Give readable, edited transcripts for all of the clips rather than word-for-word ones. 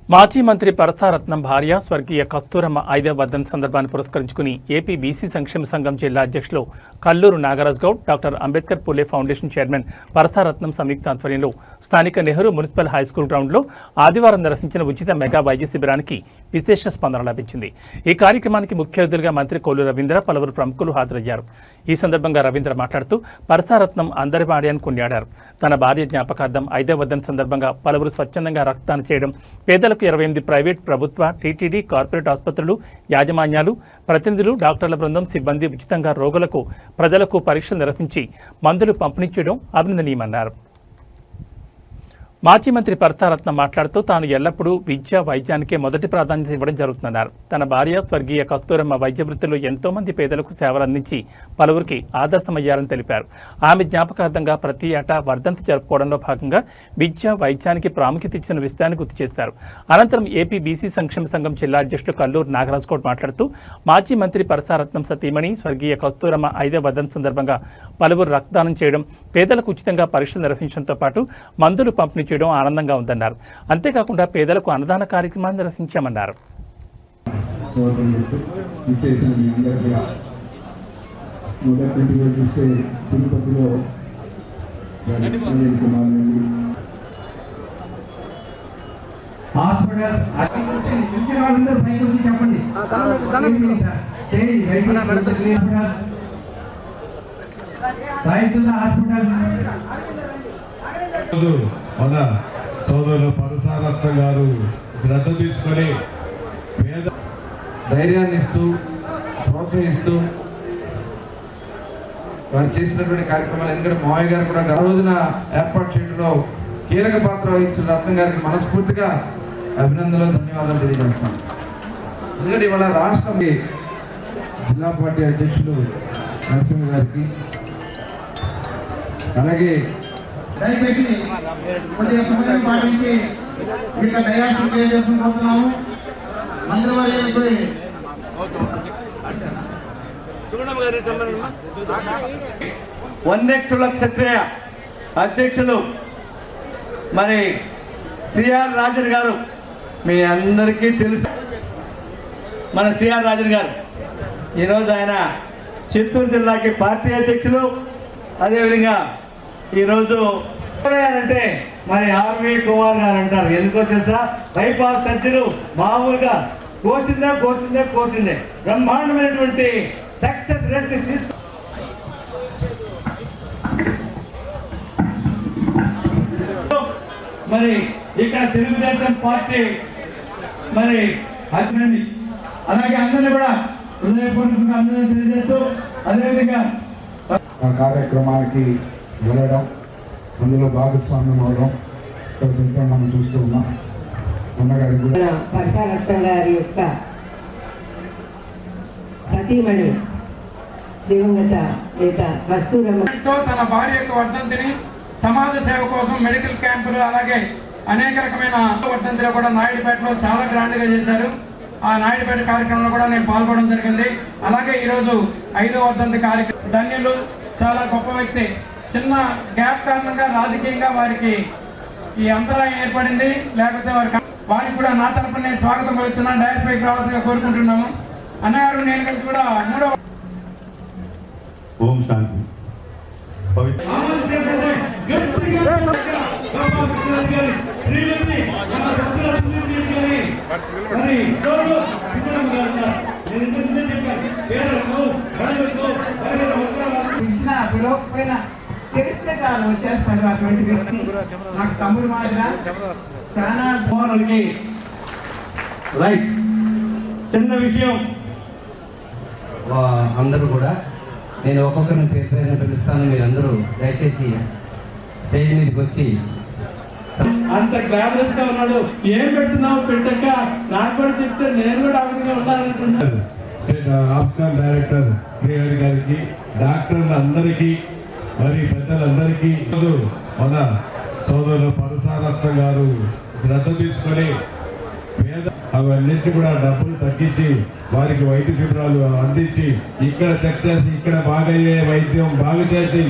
మాజీ మంత్రి పరసారత్నం భార్య స్వర్గీయ కస్తూరమ్మ 5వ వర్ధంతి సందర్భాన్ని పురస్కరించుకుని ఏపీ బీసీ సంక్షేమ సంఘం జిల్లా అధ్యక్షులు కల్లూరు నాగరాజ్ గౌడ్, డాక్టర్ అంబేద్కర్ పూలే ఫౌండేషన్ చైర్మన్ పరసారత్నం సంయుక్త ఆధ్వర్యంలో స్థానిక నెహ్రూ మున్సిపల్ హైస్కూల్ గ్రౌండ్లో ఆదివారం నిర్వహించిన ఉచిత మెగా వైద్య శిబిరానికి విశేష స్పందన లభించింది. ఈ కార్యక్రమానికి ముఖ్య అతిథులుగా మంత్రి కొల్లు రవీంద్ర, పలువురు ప్రముఖులు హాజరయ్యారు. ఈ సందర్భంగా రవీంద్ర మాట్లాడుతూ పరసారత్నం అందరి వాడి అని కొనియాడారు. తన భార్య జ్ఞాపకార్థం 5వ వర్ధంతి సందర్భంగా పలువురు స్వచ్ఛందంగా రక్తదానం చేయడం, పేదలకు 28 ప్రైవేట్, ప్రభుత్వ, టీటీడీ, కార్పొరేట్ ఆసుపత్రులు యాజమాన్యాలు, ప్రతినిధులు, డాక్టర్ల బృందం, సిబ్బంది ఉచితంగా రోగులకు, ప్రజలకు పరీక్షలు నిర్వహించి మందులు పంపిణీ చేయడం అభినందనీయమన్నారు. మాజీ మంత్రి పరసారత్నం మాట్లాడుతూ తాను ఎల్లప్పుడూ విద్య, వైద్యానికే మొదటి ప్రాధాన్యత ఇవ్వడం జరుగుతుందన్నారు. తన భార్య స్వర్గీయ కస్తూరమ్మ వైద్య వృత్తిలో ఎంతో మంది పేదలకు సేవలు అందించి పలువురికి ఆదర్శమయ్యారని తెలిపారు. ఆమె జ్ఞాపకార్థంగా ప్రతి ఏటా వర్ధంతి జరుపుకోవడంలో భాగంగా విద్య, వైద్యానికి ప్రాముఖ్యత ఇచ్చిన విషయాన్ని గుర్తు చేశారు. అనంతరం ఏపీ బీసీ సంక్షేమ సంఘం జిల్లా అధ్యక్షుడు కల్లూరు నాగరాజ్ గౌడ్ మాట్లాడుతూ మాజీ మంత్రి పరసారత్నం సతీమణి స్వర్గీయ కస్తూరమ్మ 5వ వర్ధంతి సందర్భంగా పలువురు రక్తదానం చేయడం, పేదలకు ఉచితంగా పరీక్షలు నిర్వహించడంతో పాటు మందులు పంపిణీ చేయడం ఆనందంగా ఉందన్నారు. అంతేకాకుండా పేదలకు అన్నదాన కార్యక్రమాన్ని నిర్వహించామన్నారు. మన సోదరులు పరసారత్నం గారు శ్రద్ధ తీసుకొని ధైర్యాన్ని ఇస్తూ ప్రోత్సహిస్తూ వారు చేసినటువంటి కార్యక్రమాలు, ఎందుకంటే మావయ్య గారు కూడా ఆ రోజున ఏర్పాటు చేయడంలో కీలక పాత్ర వహించిన రత్నం గారికి మనస్ఫూర్తిగా అభినందనలు, ధన్యవాదాలు తెలియజేస్తాను. ఎందుకంటే ఇవాళ రాష్ట్రం జిల్లా పార్టీ అధ్యక్షులు నరసింహ గారికి, అలాగే దయచేసి కొద్దిగా సమయం పాటించి ఇక్కడ డయాస్ చేసుకుంటున్నాము. మంత్రివర్యులకు వన్యక్షుల క్షత్రియ అధ్యక్షులు మరి సిఆర్ రాజన్ గారు, మీ అందరికీ తెలుసు. మన సిఆర్ రాజన్ గారు ఈరోజు ఆయన చిత్తూరు జిల్లాకి పార్టీ అధ్యక్షులు. అదేవిధంగా ఈరోజు అంటే మరి ఆర్వీ కుమార్ గారు అంటారు. ఎందుకో తెలుసా, బైపాస్ సర్జరీ మామూలుగా కోసిందే బ్రహ్మాండమైనటువంటి సక్సెస్ రేట్ తీసుకు మరి ఇక్కడ తెలుగుదేశం పార్టీ మరి అభినంది, అలాగే అందరినీ కూడా హృదయపూర్వకంగా అందరూ తెలియజేస్తూ అదేవిధంగా కార్యక్రమానికి వెళ్ళడం, అందులో భాగస్వామ్యం అవడం మనం చూస్తూ ఉన్నాం. పరసారత్నం గారి యొక్క సతీమణి దివంగత నేత కస్తూరమ్మ తన భార్య యొక్క వర్ధంతిని సమాజ సేవ కోసం మెడికల్ క్యాంపులు, అలాగే అనేక రకమైన వర్ధంతిలో కూడా నాయుడుపేటలో చాలా గ్రాండ్గా చేశారు. ఆ నాయుడుపేట కార్యక్రమంలో కూడా నేను పాల్గొనడం జరిగింది. అలాగే ఈరోజు 5వ వర్ధంతి కార్యక్రమం ధన్యులు, చాలా గొప్ప వ్యక్తి. చిన్న గ్యాప్ కారణంగా రాజకీయంగా వారికి ఈ అంతరాయం ఏర్పడింది. లేకపోతే వారికి కూడా నా తరపున నేను స్వాగతం పలుకుతున్నాను. డయాస్ పైకి రావాల్సిందిగా కోరుకుంటున్నాము. అన్నగారు నేను కలిసి కూడా 3వ ఓం శాంతి తెలిస్తే చాలు వచ్చేస్తాడు అటువంటి వ్యక్తి. నాకు తమ్ముడు మాదిరా రైట్. చిన్న విషయం అందరూ కూడా నేను ఒక్కొక్కరిని పేరు పిలుస్తాను. మీరు అందరూ దయచేసి స్టేజ్ మీదకి వచ్చి. అంత గ్లామరస్ గా ఉన్నాడు. ఏం పెడుతున్నావు పెట్టక నాకు కూడా చెప్తే నేను కూడా ఆ విధంగా ఉండాలనుకుంటున్నాను. ఆప్షనల్ డైరెక్టర్ శ్రీహరి గారికి, డాక్టర్లు అందరికీ, మరి పెద్దలందరికీ మన సోదరులు పరసారత్నం గారు శ్రద్ధ తీసుకొని అవన్నింటినీ కూడా డబ్బులు తగ్గించి వారికి వైద్య శిబిరాలు అందించి ఇక్కడ చెక్ చేసి ఇక్కడ బాగయ్యే వైద్యం బాగు చేసి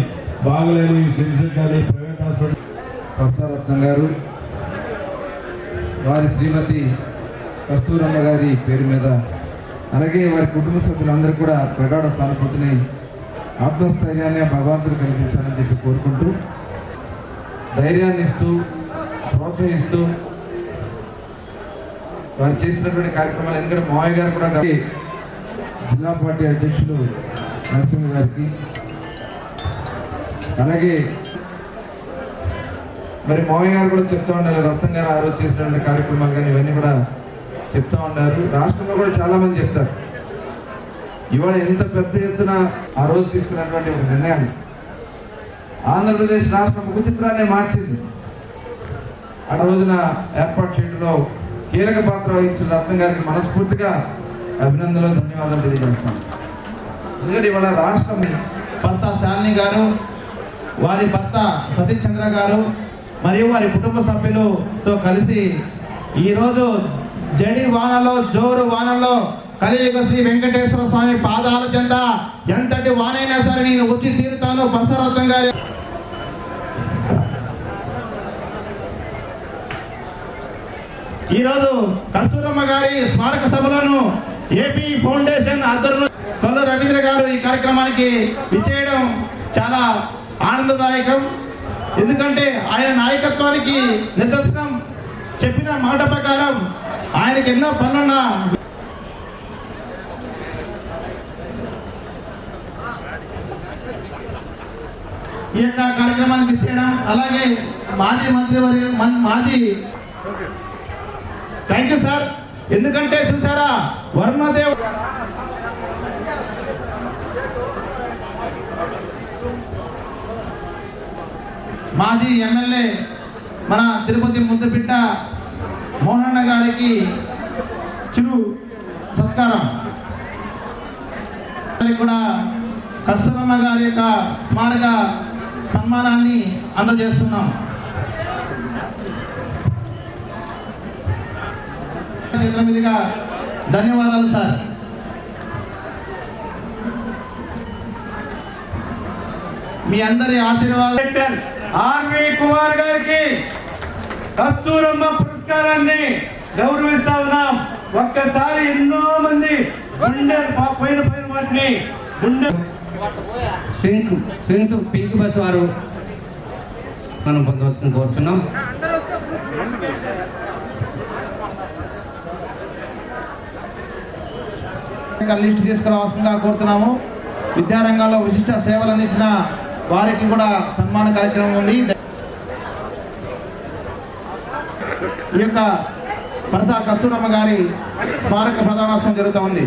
బాగలేని సిరిసిల్ల కానీ ప్రైవేట్ హాస్పిటల్ పరసారత్నం గారు వారి శ్రీమతి కస్తూరమ్మ గారి పేరు మీద అలాగే వారి కుటుంబ సభ్యులందరూ కూడా ప్రగాఢ సానుభూతిని ఆత్మస్థైర్యాన్ని భగవంతుడు కల్పించాలని చెప్పి కోరుకుంటూ ధైర్యాన్ని ఇస్తూ ప్రోత్సహిస్తూ వారు చేసినటువంటి కార్యక్రమాలు ఎందుకంటే మావయ్య గారు కూడా జిల్లా పార్టీ అధ్యక్షులు నరసింహ గారికి అలాగే మరి మావయ్య గారు కూడా చెప్తా ఉన్నారు రత్నం గారు ఆ రోజు చేసినటువంటి కార్యక్రమాలు కానీ ఇవన్నీ కూడా చెప్తా ఉన్నారు. రాష్ట్రంలో కూడా చాలా మంది చెప్తారు. ఇవాళ ఎంత పెద్ద ఎత్తున ఆ రోజు తీసుకున్నటువంటి ఒక నిర్ణయాన్ని ఆంధ్రప్రదేశ్ రాష్ట్రం ముఖ చిత్రాన్ని మార్చింది. ఆ రోజున ఏర్పాటు చేయడంలో కీలక పాత్ర వహించిన రత్నం గారికి మనస్ఫూర్తిగా అభినందనలు ధన్యవాదాలు తెలియజేస్తాం. ఎందుకంటే ఇవాళ రాష్ట్రం భర్త శాలిని గారు, వారి భర్త సతీష్ చంద్ర గారు మరియు వారి కుటుంబ సభ్యులతో కలిసి ఈరోజు జడి వానలో జోరు వానలో కలియుగ శ్రీ వెంకటేశ్వర స్వామి పాదాల చెంత ఎంతటి వానైనా సరే నేను వచ్చి తీరుతాను. బసరత్నం గారి ఈరోజు కస్తూరమ్మ గారి స్మారక సభలను ఏపీ ఫౌండేషన్ ఆధ్వర్యంలో కొల్లు రవీంద్ర గారు ఈ కార్యక్రమానికి విచ్చేయడం చాలా ఆనందదాయకం. ఎందుకంటే ఆయన నాయకత్వానికి నిదర్శనం. చెప్పిన మాట ప్రకారం ఆయనకి ఎన్నో పనులున్న ఈ యొక్క కార్యక్రమానికి ఇచ్చేయడం అలాగే మాజీ మంత్రి థ్యాంక్ యూ సార్. ఎందుకంటే చూసారా వర్మదేవ్ మాజీ ఎమ్మెల్యే మన తిరుపతి ముద్దుబిడ్డ మోహన్న గారికి చిరు సత్కారం కూడా కస్తూరమ్మ గారి యొక్క స్మారక సన్మానాన్ని అందజేస్తున్నాం. చేతుల మీదుగా ధన్యవాదాలు సార్. మీ అందరి ఆశీర్వాదాలు. ఆర్వి కుమార్ గారికి కస్తూరమ్మ పురస్కారాన్ని గౌరవిస్తా ఉన్నాం. ఒక్కసారి ఎన్నో మంది గుండె పైన వాటిని గుండె సింధు పింక్ బస్ వారు మనం పొందవలసింది కోరుతున్నాం. లిస్ట్ తీసుకురావాల్సిందిగా కోరుతున్నాము. విద్యారంగంలో విశిష్ట సేవలు అందించిన వారికి కూడా సన్మాన కార్యక్రమం ఉంది. ఈ యొక్క పరసా కస్తూరమ్మ గారి స్మారక ప్రదానోత్సవం జరుగుతూ ఉంది.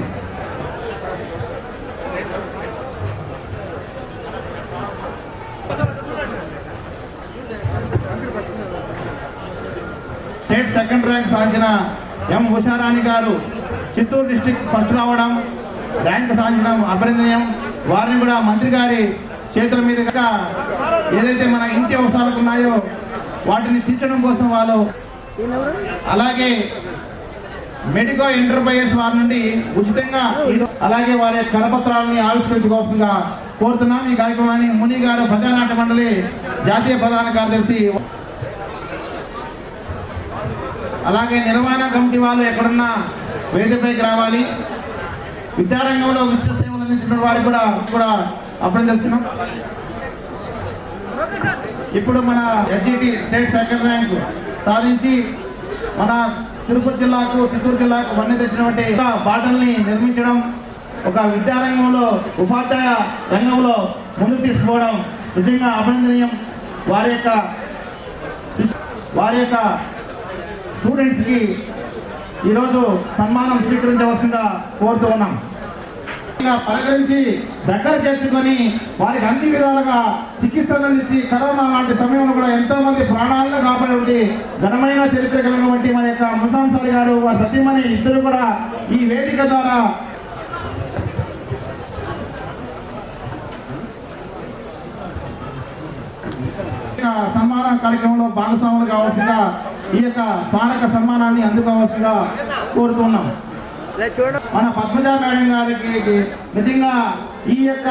స్టేట్ సెకండ్ ర్యాంక్ సాధించిన ఎం ఉషారాణి గారు చిత్తూరు డిస్టిక్ ఫస్ట్ రావడం, ర్యాంక్ సాధించడం అభినందనీయం. వారిని కూడా మంత్రి గారి చేతుల మీదుగా ఏదైతే మన ఇంటి అవసరాలకు ఉన్నాయో వాటిని తీర్చడం కోసం వాళ్ళు, అలాగే మెడికో ఎంటర్ప్రైజెస్ వారి నుండి ఉచితంగా అలాగే వారి కరపత్రాలని ఆవిష్కరించుకోవాల్సిందిగా కోరుతున్నాం. ఈ కార్యక్రమాన్ని ముని గారు ప్రజానాట్య మండలి జాతీయ ప్రధాన కార్యదర్శి, అలాగే నిర్వహణ కమిటీ వాళ్ళు ఎక్కడున్నా వేదికపైకి రావాలి. విద్యారంగంలో విశిష్ట సేవలు అందించిన వారికి కూడా అభినందిస్తున్నాం. ఇప్పుడు మన ఎస్జిటి స్టేట్ సెకండ్ ర్యాంక్ సాధించి మన తిరుపతి జిల్లాకు, చిత్తూరు జిల్లాకు వన్నె తెచ్చినటువంటి బాటల్ని నిర్మించడం, ఒక విద్యారంగంలో ఉపాధ్యాయ రంగంలో ముందుకు తీసుకోవడం నిజంగా అభినందనీయం. వారి యొక్క స్టూడెంట్స్కి ఈరోజు సన్మానం స్వీకరించవలసిందిగా కోరుతూ ఉన్నాం. పలకరించి దగ్గర చేర్చుకొని వారికి అన్ని విధాలుగా చికిత్సలు అందించి కరోనా లాంటి సమయంలో కూడా ఎంతో మంది ప్రాణాలను కాపాడే ఘనమైన చరిత్ర కలిగినటువంటి మన యొక్క ముసాంసారి గారు, వారి సతీమణి ఇద్దరు కూడా ఈ వేదిక ద్వారా సన్మాన కార్యక్రమంలో భాగస్వాములు కావాల్సిందిగా ఈ యొక్క స్మారక సన్మానాన్ని అందుకోవాల్సిందిగా కోరుతున్నాం. మన పద్మజ మేడం గారికి నిజంగా ఈ యొక్క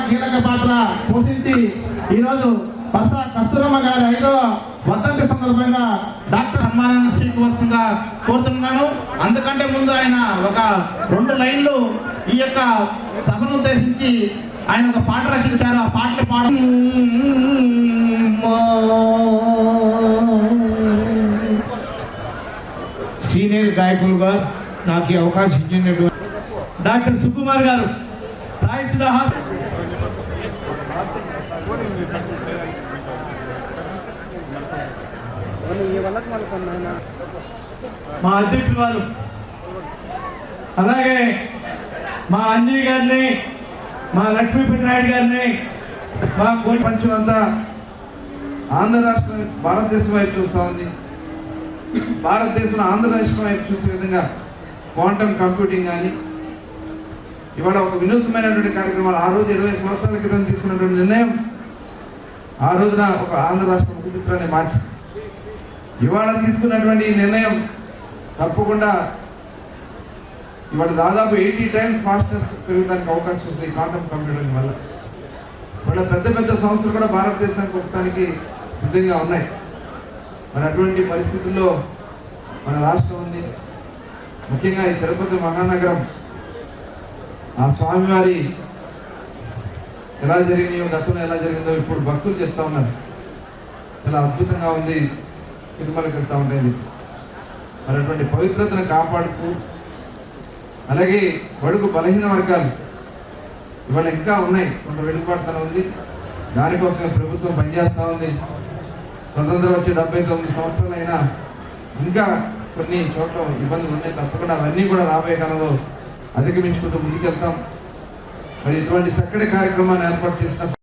కీలక పాత్ర పోషించి ఈరోజు కస్తూరమ్మ గారి 5వ వర్ధంతి సందర్భంగా డాక్టర్ సన్మానాన్ని స్వీకరిస్తుందిగా కోరుతున్నాను. అందుకంటే ముందు ఆయన ఒక 2 లైన్లు ఈ యొక్క సభను ఉద్దేశించి ఆయన ఒక పాట రచించారు. ఆ పాటలు సీనియర్ గాయకులుగా నాకు ఈ అవకాశం ఇచ్చినటువంటి డాక్టర్ సుకుమార్ గారు, సాయి సుధాహ, మా అధ్యక్షులు వారు, అలాగే మా అంజీ గారిని, మా లక్ష్మీపతి నాయుడు గారిని, మా ప్రపంచం అంతా ఆంధ్ర రాష్ట్రం భారతదేశం వైపు చూస్తూ ఉంది. భారతదేశంలో ఆంధ్ర రాష్ట్రం వైపు చూసే విధంగా క్వాంటమ్ కంప్యూటింగ్ కానీ ఇవాళ ఒక వినూత్నమైనటువంటి కార్యక్రమాలు ఆ రోజు 20 సంవత్సరాల క్రితం తీసుకున్నటువంటి నిర్ణయం ఆ రోజున ఒక ఆంధ్ర రాష్ట్ర ముఖ చిత్రాన్ని మార్చింది. ఇవాళ తీసుకున్నటువంటి ఈ నిర్ణయం తప్పకుండా ఇవాళ దాదాపు 80 times ఫాస్ట్నెస్ పెరగడానికి అవకాశం వస్తుంది క్వాంటమ్ కంప్యూటింగ్ వల్ల. ఇవాళ పెద్ద పెద్ద సంస్థలు కూడా భారతదేశానికి వస్తానికి సిద్ధంగా ఉన్నాయి. మరి అటువంటి పరిస్థితుల్లో మన రాష్ట్రం ఉంది. ముఖ్యంగా ఈ తిరుపతి మహానగరం ఆ స్వామివారి ఎలా జరిగినాయో, గతంలో ఎలా జరిగిందో ఇప్పుడు భక్తులు చెప్తా ఉన్నారు. చాలా అద్భుతంగా ఉంది, తిరుమలకి వెళ్తా ఉంటాయి. మరి అటువంటి పవిత్రతను కాపాడుతూ అలాగే బడుగు బలహీన వర్గాలు ఇవాళ ఇంకా ఉన్నాయి, కొంత వెనుకబడతనం ఉంది. దానికోసం ప్రభుత్వం పనిచేస్తూ ఉంది. స్వతంత్రం వచ్చి 79 సంవత్సరాలైనా ఇంకా కొన్ని చోట్ల ఇబ్బందులు ఉన్నాయి. తప్పకుండా అవన్నీ కూడా రాబోయే కాలంలో అధిగమించుకుంటూ ముందుకెళ్తాం. మరి ఇటువంటి చక్కటి కార్యక్రమాన్ని ఏర్పాటు చేసిన